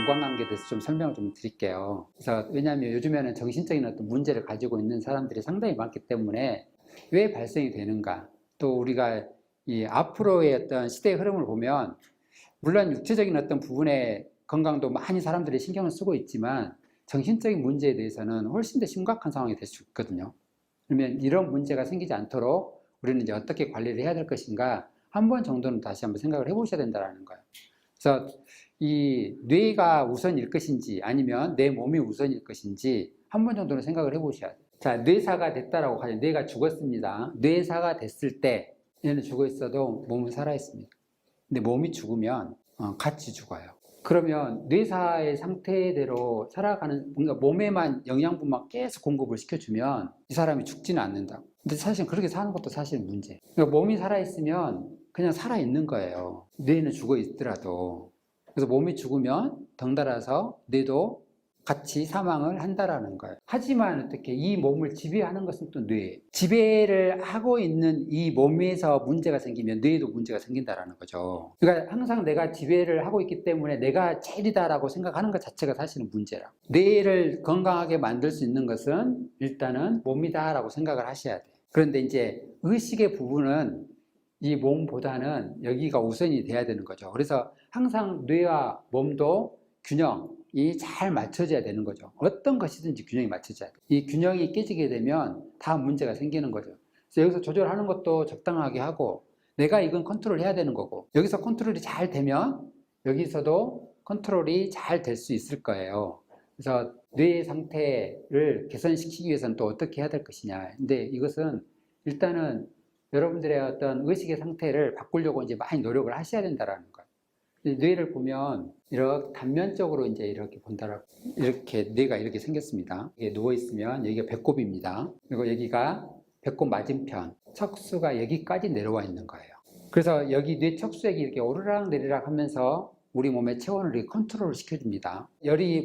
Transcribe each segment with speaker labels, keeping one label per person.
Speaker 1: 인과관계에 대해서 좀 설명을 좀 드릴게요. 그래서 왜냐하면 요즘에는 정신적인 어떤 문제를 가지고 있는 사람들이 상당히 많기 때문에 왜 발생이 되는가, 또 우리가 이 앞으로의 어떤 시대의 흐름을 보면 물론 육체적인 어떤 부분의 건강도 많이 사람들이 신경을 쓰고 있지만 정신적인 문제에 대해서는 훨씬 더 심각한 상황이 될 수 있거든요. 그러면 이런 문제가 생기지 않도록 우리는 이제 어떻게 관리를 해야 될 것인가 한 번 정도는 다시 한번 생각을 해보셔야 된다는 거예요. 그래서 이 뇌가 우선일 것인지 아니면 내 몸이 우선일 것인지 한 번 정도는 생각을 해보셔야 돼요. 자, 뇌사가 됐다라고 하죠. 뇌가 죽었습니다. 뇌사가 됐을 때 얘는 죽어 있어도 몸은 살아 있습니다. 근데 몸이 죽으면 같이 죽어요. 그러면 뇌사의 상태대로 살아가는, 그러니까 몸에만 영양분만 계속 공급을 시켜주면 이 사람이 죽지는 않는다. 근데 사실 그렇게 사는 것도 사실 문제예요. 그러니까 몸이 살아있으면 그냥 살아있는 거예요. 뇌는 죽어 있더라도. 그래서 몸이 죽으면 덩달아서 뇌도 같이 사망을 한다라는 거예요. 하지만 어떻게 이 몸을 지배하는 것은 또 뇌예요. 지배를 하고 있는 이 몸에서 문제가 생기면 뇌에도 문제가 생긴다라는 거죠. 그러니까 항상 내가 지배를 하고 있기 때문에 내가 제일이다라고 생각하는 것 자체가 사실은 문제라. 뇌를 건강하게 만들 수 있는 것은 일단은 몸이다라고 생각을 하셔야 돼요. 그런데 이제 의식의 부분은 이 몸보다는 여기가 우선이 돼야 되는 거죠. 그래서 항상 뇌와 몸도 균형이 잘 맞춰져야 되는 거죠. 어떤 것이든지 균형이 맞춰져야 돼요. 이 균형이 깨지게 되면 다 문제가 생기는 거죠. 그래서 여기서 조절하는 것도 적당하게 하고 내가 이건 컨트롤 해야 되는 거고 여기서 컨트롤이 잘 되면 여기서도 컨트롤이 잘 될 수 있을 거예요. 그래서 뇌 상태를 개선시키기 위해서는 또 어떻게 해야 될 것이냐. 근데 이것은 일단은 여러분들의 어떤 의식의 상태를 바꾸려고 이제 많이 노력을 하셔야 된다라는 거예요. 뇌를 보면 이렇게 단면적으로 이제 이렇게 본다라고 이렇게 뇌가 이렇게 생겼습니다. 이게 누워 있으면 여기가 배꼽입니다. 그리고 여기가 배꼽 맞은편, 척수가 여기까지 내려와 있는 거예요. 그래서 여기 뇌 척수액이 이렇게 오르락 내리락 하면서 우리 몸의 체온을 이렇게 컨트롤을 시켜줍니다.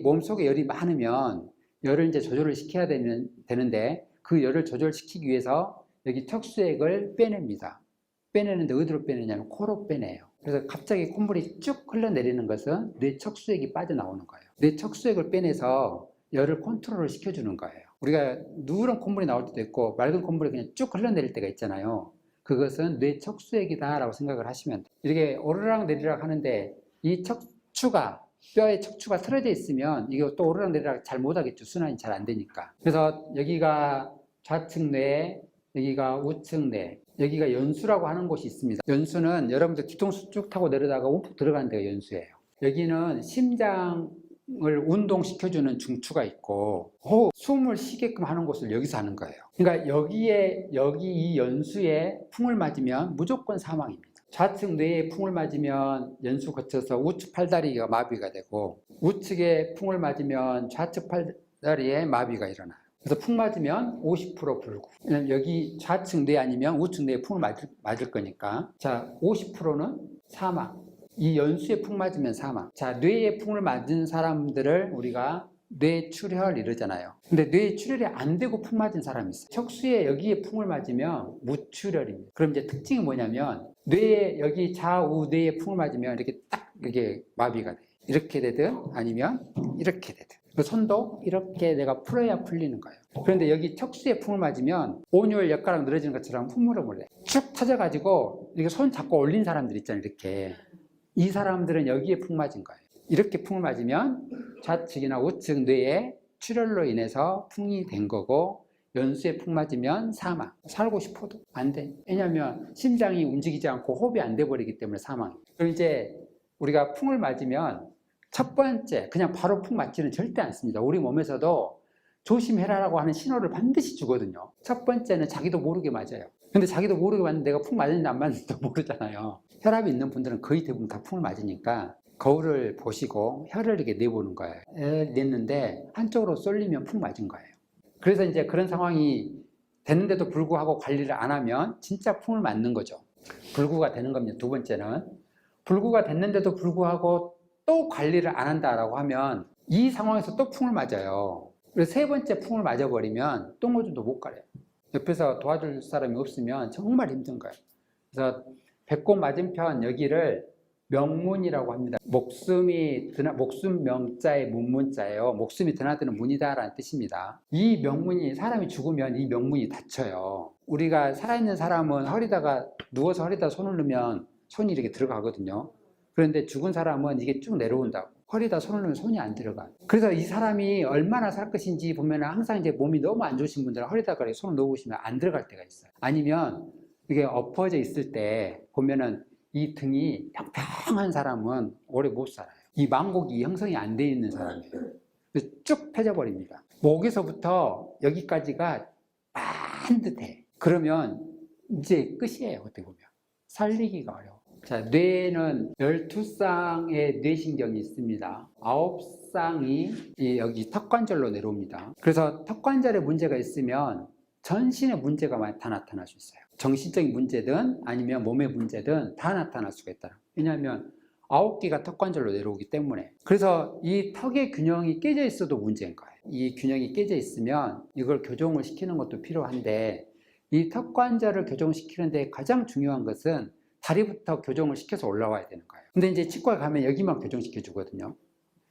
Speaker 1: 몸속에 열이 많으면 열을 이제 조절을 시켜야 되는데 그 열을 조절시키기 위해서 여기 척수액을 빼냅니다. 빼내는데 어디로 빼내냐면 코로 빼내요. 그래서 갑자기 콧물이 쭉 흘러내리는 것은 뇌 척수액이 빠져나오는 거예요. 뇌 척수액을 빼내서 열을 컨트롤을 시켜주는 거예요. 우리가 누런 콧물이 나올 때도 있고 맑은 콧물이 그냥 쭉 흘러내릴 때가 있잖아요. 그것은 뇌 척수액이다 라고 생각을 하시면 돼요. 이렇게 오르락 내리락 하는데 이 척추가 뼈의 척추가 틀어져 있으면 이게 또 오르락 내리락 잘 못하겠죠. 순환이 잘 안 되니까. 그래서 여기가 좌측 뇌, 여기가 우측 뇌, 여기가 연수라고 하는 곳이 있습니다. 연수는 여러분들 뒤통수 쭉 타고 내려다가 움푹 들어가는 데가 연수예요. 여기는 심장을 운동시켜주는 중추가 있고 숨을 쉬게끔 하는 곳을 여기서 하는 거예요. 그러니까 여기 이 연수에 풍을 맞으면 무조건 사망입니다. 좌측 뇌에 풍을 맞으면 연수 거쳐서 우측 팔다리가 마비가 되고 우측에 풍을 맞으면 좌측 팔다리에 마비가 일어나요. 그래서 풍 맞으면 50% 불구. 왜냐면 여기 좌측 뇌 아니면 우측 뇌에 풍을 맞을 거니까. 자, 50%는 사망. 이 연수에 풍 맞으면 사망. 자, 뇌에 풍을 맞은 사람들을 우리가 뇌출혈 이러잖아요. 근데 뇌출혈이 안 되고 풍 맞은 사람이 있어요. 척수에 여기에 풍을 맞으면 무출혈입니다. 그럼 이제 특징이 뭐냐면 뇌에 여기 좌우 뇌에 풍을 맞으면 이렇게 딱 이게 마비가 돼. 이렇게 되든 아니면 이렇게 되든. 그 손도 이렇게 내가 풀어야 풀리는 거예요. 그런데 여기 척수에 풍을 맞으면 온열 엿가락 늘어지는 것처럼 풍물을 몰래 쭉 터져가지고 이렇게 손 잡고 올린 사람들 있잖아요. 이렇게 이 사람들은 여기에 풍 맞은 거예요. 이렇게 풍을 맞으면 좌측이나 우측 뇌에 출혈로 인해서 풍이 된 거고 연수에 풍 맞으면 사망. 살고 싶어도 안 돼. 왜냐하면 심장이 움직이지 않고 호흡이 안 돼 버리기 때문에 사망이에요. 그럼 이제 우리가 풍을 맞으면 첫 번째 그냥 바로 풍 맞지는 절대 않습니다. 우리 몸에서도 조심해라라고 하는 신호를 반드시 주거든요. 첫 번째는 자기도 모르게 맞아요. 근데 자기도 모르게 맞는데 내가 풍 맞는지 안 맞는지도 모르잖아요. 혈압이 있는 분들은 거의 대부분 다 풍을 맞으니까 거울을 보시고 혈을 이렇게 내보는 거예요. 냈는데 한쪽으로 쏠리면 풍 맞은 거예요. 그래서 이제 그런 상황이 되는데도 불구하고 관리를 안 하면 진짜 풍을 맞는 거죠. 불구가 되는 겁니다. 두 번째는 불구가 됐는데도 불구하고 또 관리를 안 한다라고 하면 이 상황에서 또 풍을 맞아요. 그래서 세 번째 풍을 맞아버리면 똥오줌도 못 가려요. 옆에서 도와줄 사람이 없으면 정말 힘든 거예요. 그래서 배꼽 맞은편 여기를 명문이라고 합니다. 목숨 명자의 문문자예요. 목숨이 드나드는 문이다라는 뜻입니다. 이 명문이, 사람이 죽으면 이 명문이 닫혀요. 우리가 살아있는 사람은 누워서 허리에다 손을 넣으면 손이 이렇게 들어가거든요. 그런데 죽은 사람은 이게 쭉 내려온다고. 허리에다 손을 넣으면 손이 안 들어가. 그래서 이 사람이 얼마나 살 것인지 보면 항상 이제 몸이 너무 안 좋으신 분들은 허리에다가 손을 넣으시면 안 들어갈 때가 있어요. 아니면 이게 엎어져 있을 때 보면은 이 등이 평평한 사람은 오래 못 살아요. 이 망곡이 형성이 안 돼 있는 사람이에요. 쭉 펴져버립니다. 목에서부터 여기까지가 반듯해. 그러면 이제 끝이에요. 어떻게 보면 살리기가 어려워. 자, 뇌는 12쌍의 뇌신경이 있습니다. 9쌍이 여기 턱관절로 내려옵니다. 그래서 턱관절에 문제가 있으면 전신의 문제가 다 나타날 수 있어요. 정신적인 문제든 아니면 몸의 문제든 다 나타날 수가 있다. 왜냐하면 9개가 턱관절로 내려오기 때문에. 그래서 이 턱의 균형이 깨져 있어도 문제인 거예요. 이 균형이 깨져 있으면 이걸 교정을 시키는 것도 필요한데, 이 턱관절을 교정시키는데 가장 중요한 것은 다리부터 교정을 시켜서 올라와야 되는 거예요. 근데 이제 치과에 가면 여기만 교정시켜 주거든요.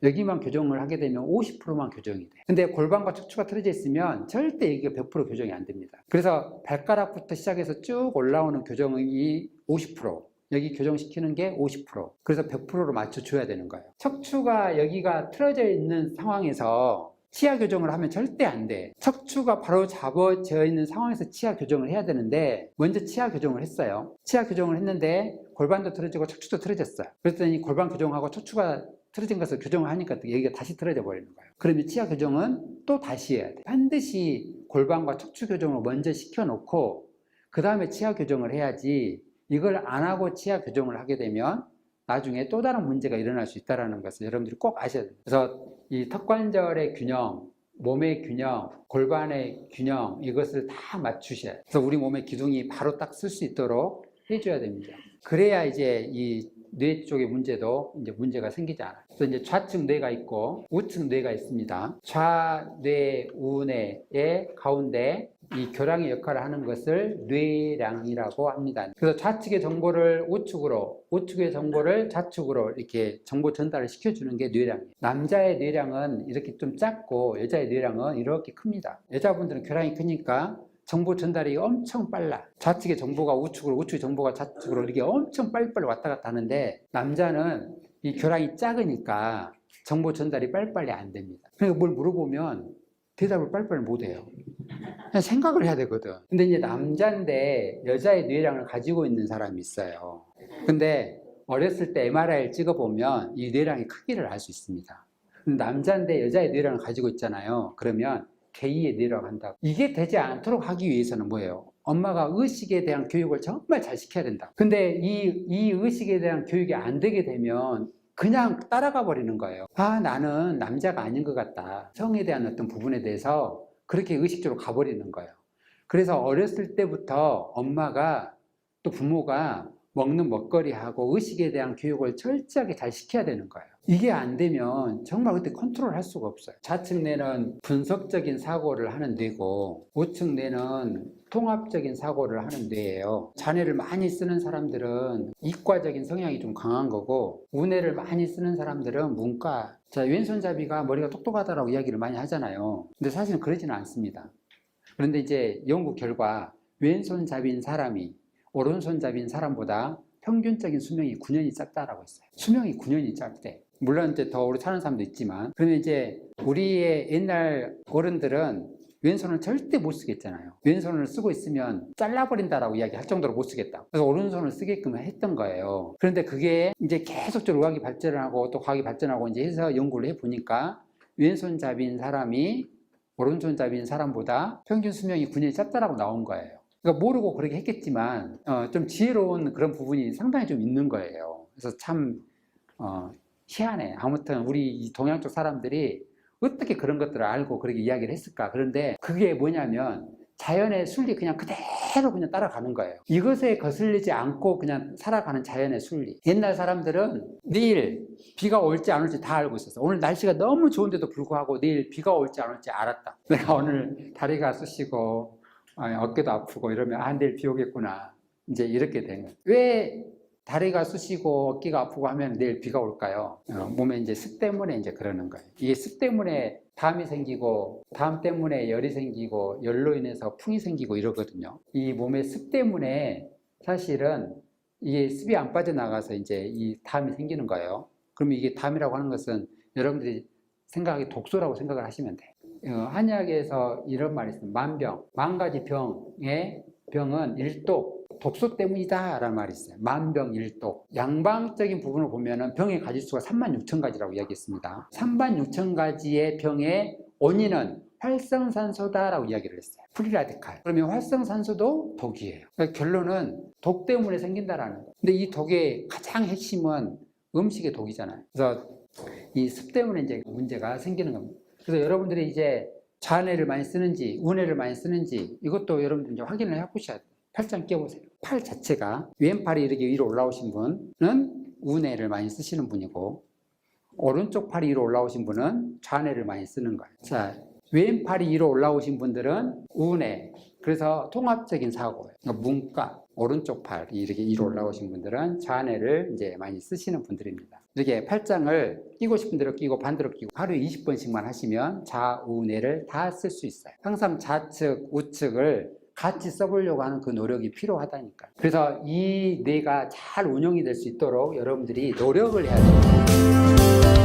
Speaker 1: 여기만 교정을 하게 되면 50%만 교정이 돼. 근데 골반과 척추가 틀어져 있으면 절대 여기가 100% 교정이 안 됩니다. 그래서 발가락부터 시작해서 쭉 올라오는 교정이 50%, 여기 교정시키는 게 50%. 그래서 100%로 맞춰줘야 되는 거예요. 척추가 여기가 틀어져 있는 상황에서 치아 교정을 하면 절대 안 돼. 척추가 바로 잡아져 있는 상황에서 치아 교정을 해야 되는데, 먼저 치아 교정을 했어요. 치아 교정을 했는데 골반도 틀어지고 척추도 틀어졌어요. 그랬더니 골반 교정하고 척추가 틀어진 것을 교정을 하니까 여기가 다시 틀어져 버리는 거예요. 그러면 치아 교정은 또 다시 해야 돼. 반드시 골반과 척추 교정을 먼저 시켜놓고 그 다음에 치아 교정을 해야지, 이걸 안 하고 치아 교정을 하게 되면 나중에 또 다른 문제가 일어날 수 있다는 것을 여러분들이 꼭 아셔야 됩니다. 그래서 이 턱관절의 균형, 몸의 균형, 골반의 균형, 이것을 다 맞추셔야 돼요. 그래서 우리 몸의 기둥이 바로 딱 쓸 수 있도록 해줘야 됩니다. 그래야 이제 이 뇌 쪽의 문제도 이제 문제가 생기지 않아요. 그래서 이제 좌측 뇌가 있고 우측 뇌가 있습니다. 좌뇌, 우뇌의 가운데 이 교량의 역할을 하는 것을 뇌량이라고 합니다. 그래서 좌측의 정보를 우측으로, 우측의 정보를 좌측으로 이렇게 정보 전달을 시켜주는 게 뇌량이에요. 남자의 뇌량은 이렇게 좀 작고 여자의 뇌량은 이렇게 큽니다. 여자분들은 교량이 크니까 정보 전달이 엄청 빨라. 좌측의 정보가 우측으로, 우측의 정보가 좌측으로 이렇게 엄청 빨리빨리 왔다 갔다 하는데, 남자는 이 교량이 작으니까 정보 전달이 빨리빨리 안 됩니다. 그러니까 뭘 물어보면 대답을 빨리빨리 못 해요. 그냥 생각을 해야 되거든. 근데 이제 남자인데 여자의 뇌량을 가지고 있는 사람이 있어요. 근데 어렸을 때 MRI를 찍어보면 이 뇌량의 크기를 알 수 있습니다. 남자인데 여자의 뇌량을 가지고 있잖아요. 그러면 개의의 뇌라고 한다고. 이게 되지 않도록 하기 위해서는 뭐예요? 엄마가 의식에 대한 교육을 정말 잘 시켜야 된다. 근데 이 의식에 대한 교육이 안 되게 되면 그냥 따라가 버리는 거예요. 아, 나는 남자가 아닌 것 같다. 성에 대한 어떤 부분에 대해서 그렇게 의식적으로 가버리는 거예요. 그래서 어렸을 때부터 엄마가 또 부모가 먹는 먹거리하고 의식에 대한 교육을 철저하게 잘 시켜야 되는 거예요. 이게 안 되면 정말 그때 컨트롤 할 수가 없어요. 좌측 뇌는 분석적인 사고를 하는 뇌고 우측 뇌는 통합적인 사고를 하는 뇌예요. 자뇌를 많이 쓰는 사람들은 이과적인 성향이 좀 강한 거고, 우뇌를 많이 쓰는 사람들은 문과. 자, 왼손잡이가 머리가 똑똑하다라고 이야기를 많이 하잖아요. 근데 사실은 그러지는 않습니다. 그런데 이제 연구 결과 왼손잡이인 사람이 오른손잡이인 사람보다 평균적인 수명이 9년이 짧다라고 했어요. 수명이 9년이 짧대. 물론 이제 더 오래 사는 사람도 있지만, 그러면 이제 우리의 옛날 어른들은 왼손을 절대 못 쓰겠잖아요. 왼손을 쓰고 있으면 잘라버린다라고 이야기할 정도로 못 쓰겠다. 그래서 오른손을 쓰게끔 했던 거예요. 그런데 그게 이제 계속적으로 의학이 발전하고 또 과학이 발전하고 이제 해서 연구를 해보니까 왼손잡이인 사람이 오른손잡이인 사람보다 평균 수명이 9년이 짧다라고 나온 거예요. 그러니까 모르고 그렇게 했겠지만 좀 지혜로운 그런 부분이 상당히 좀 있는 거예요. 그래서 참 희한해. 아무튼 우리 이 동양 쪽 사람들이 어떻게 그런 것들을 알고 그렇게 이야기를 했을까. 그런데 그게 뭐냐면 자연의 순리 그냥 그대로 그냥 따라가는 거예요. 이것에 거슬리지 않고 그냥 살아가는 자연의 순리. 옛날 사람들은 내일 비가 올지 안 올지 다 알고 있었어. 오늘 날씨가 너무 좋은데도 불구하고 내일 비가 올지 안 올지 알았다. 내가 오늘 다리가 쑤시고 어깨도 아프고 이러면 내일 비 오겠구나. 이제 이렇게 된 거예요. 왜 다리가 쑤시고 어깨가 아프고 하면 내일 비가 올까요? 몸에 이제 습 때문에 이제 그러는 거예요. 이게 습 때문에 담이 생기고, 담 때문에 열이 생기고, 열로 인해서 풍이 생기고 이러거든요. 이 몸의 습 때문에 사실은 이게 습이 안 빠져나가서 이제 이 담이 생기는 거예요. 그러면 이게 담이라고 하는 것은 여러분들이 생각하기 독소라고 생각을 하시면 돼요. 한의학에서 이런 말이 있습니다. 만병, 만 가지 병의 병은 일독, 독소 때문이다 라는 말이 있어요. 만병일독. 양방적인 부분을 보면 병의 가지수가 36,000가지라고 이야기했습니다. 36,000가지의 병의 원인은 활성산소다라고 이야기를 했어요. 프리라디칼. 그러면 활성산소도 독이에요. 그러니까 결론은 독 때문에 생긴다라는 거예요. 근데 이 독의 가장 핵심은 음식의 독이잖아요. 그래서 이 습 때문에 이제 문제가 생기는 겁니다. 그래서 여러분들이 이제 자안해를 많이 쓰는지, 운해를 많이 쓰는지 이것도 여러분들 이제 확인을 해보셔야 돼요. 팔짱 끼워보세요. 팔 자체가 왼팔이 이렇게 위로 올라오신 분은 운해를 많이 쓰시는 분이고, 오른쪽 팔이 위로 올라오신 분은 좌안해를 많이 쓰는 거예요. 자, 왼팔이 위로 올라오신 분들은 운해. 그래서 통합적인 사고예요. 그러니까 문과, 오른쪽 팔이 이렇게 위로 올라오신 분들은 좌안해를 이제 많이 쓰시는 분들입니다. 이렇게 팔짱을 끼고 싶은 대로 끼고 반대로 끼고 하루에 20번씩만 하시면 좌우내를 다 쓸 수 있어요. 항상 좌측, 우측을 같이 써보려고 하는 그 노력이 필요하다니까. 그래서 이 뇌가 잘 운영이 될 수 있도록 여러분들이 노력을 해야 돼요.